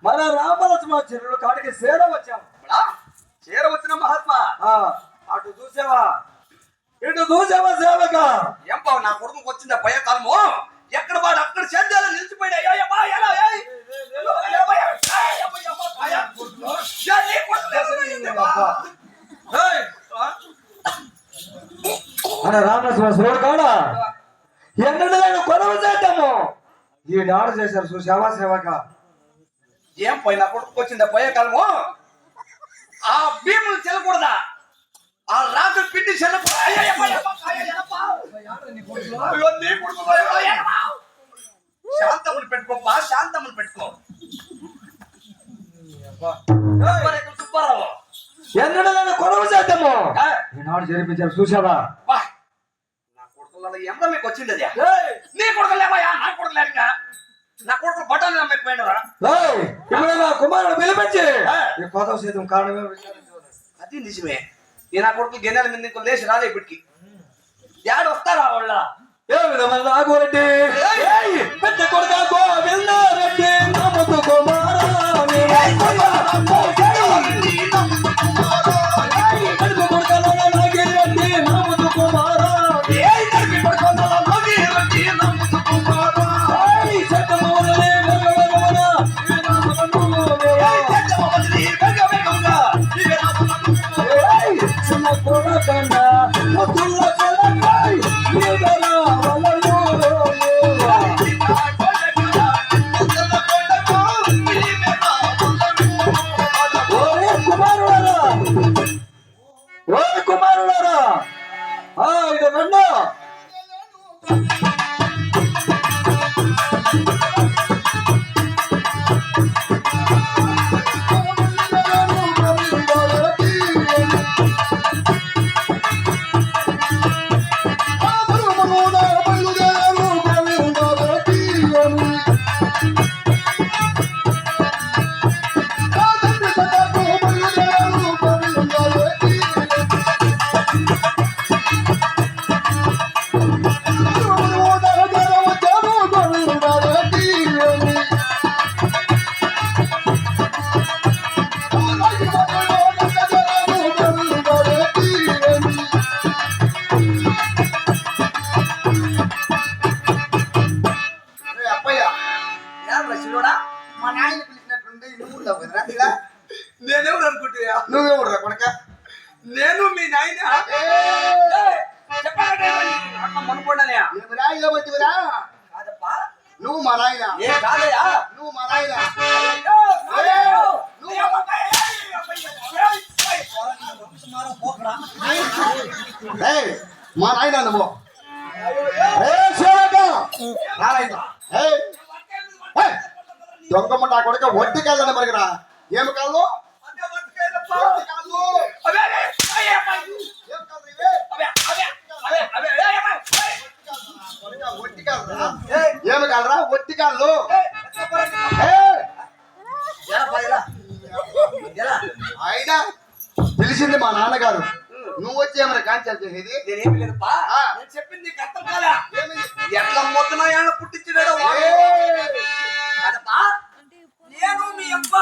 మన రామలక్ష్మణ చెరువుల కాడికి చేర వచ్చాము. చేర వచ్చిన మహాత్మా అటు చూసావా ఇటు చూసావా సేవక ఎంపా నా కొడుకు వచ్చిందా భయ కాలము ఎక్కడ వాడు అక్కడ చెందాలో నిలిచిపోయాడు. మన రామలక్ష్మణ చెరువుల కాడ ఎన్నడైనా కొనవ చేద్దాము ఈ నాడు చేశారు చూసావా సేవక. ఏం పోయినా కొడుకు వచ్చిందా పోయే కాలము ఆ భీములు చెల్లకూడదా ఆ రాత్రి పిండి శాంతములు పెట్టుకోపా శాంతములు పెట్టుకో. సుబ్బారావు ఎన్నడైనా కొనవ చేద్దాము ఈనాడు జరిపించారు చూసావా. నా కొడుకుల ఎంత మీకు వచ్చింది అది నీ కొడుకు లేవయా నా కొడుకు లేక నా కొడుకు బట్టలు అమ్మకపోయినరా ఇప్పుడు నా కుమారుడు పిలిపించి కొత్త సేతం కారణమే అది నిజమే. ఈ నా కొడుకు గిన్నెల మీద లేచి రాలే ఇప్పటికి యాడు వస్తారా వాళ్ళ ఏ విధమైన నాగోరెడ్డి పెద్ద కొడుక గోవిందారెడ్డి నమ్మదు కుమారా కుమారులారా ఇది రండి. నేనెవరు అనుకుంటా నువ్వెవరు కొనక నేను మీ నాయన మనుకోండానయా కాదప్పా నువ్వు మా నాయన ఏ కాదయా నువ్వు మా నాయన మా నాయన నువ్వు దొంగమ్మ నా కొడుక ఒట్టి కాళ్ళని మరిగిరా ఏమి కాళ్ళు ఏమి కాలరా ఒట్టి కాళ్ళు అయినా పిలిచింది మా నాన్నగారు నువ్వు వచ్చి ఏమైనా కాన్సల్ చేసేది నేనేమి లేదుపా నేను చెప్పింది అర్థం కాదా ఎట్లా మొత్తనాయాన పుట్టించినాడో కాదప్పా నేను మీ అబ్బ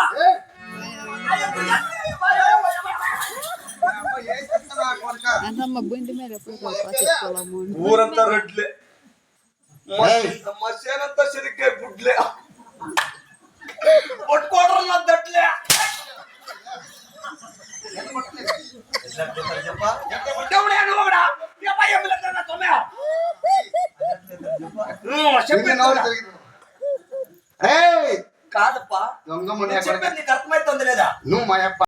బండి మీద ఊరంతా రెడ్లే మసేనంతా సిరికాయ బుడ్లే కొట్టుకోవడం నా దట్లే ఏయ్, కాదప్పా దొంగ ముని చెప్పేది నీకు అర్థమైతుంది లేదా నువ్వు మా అప్ప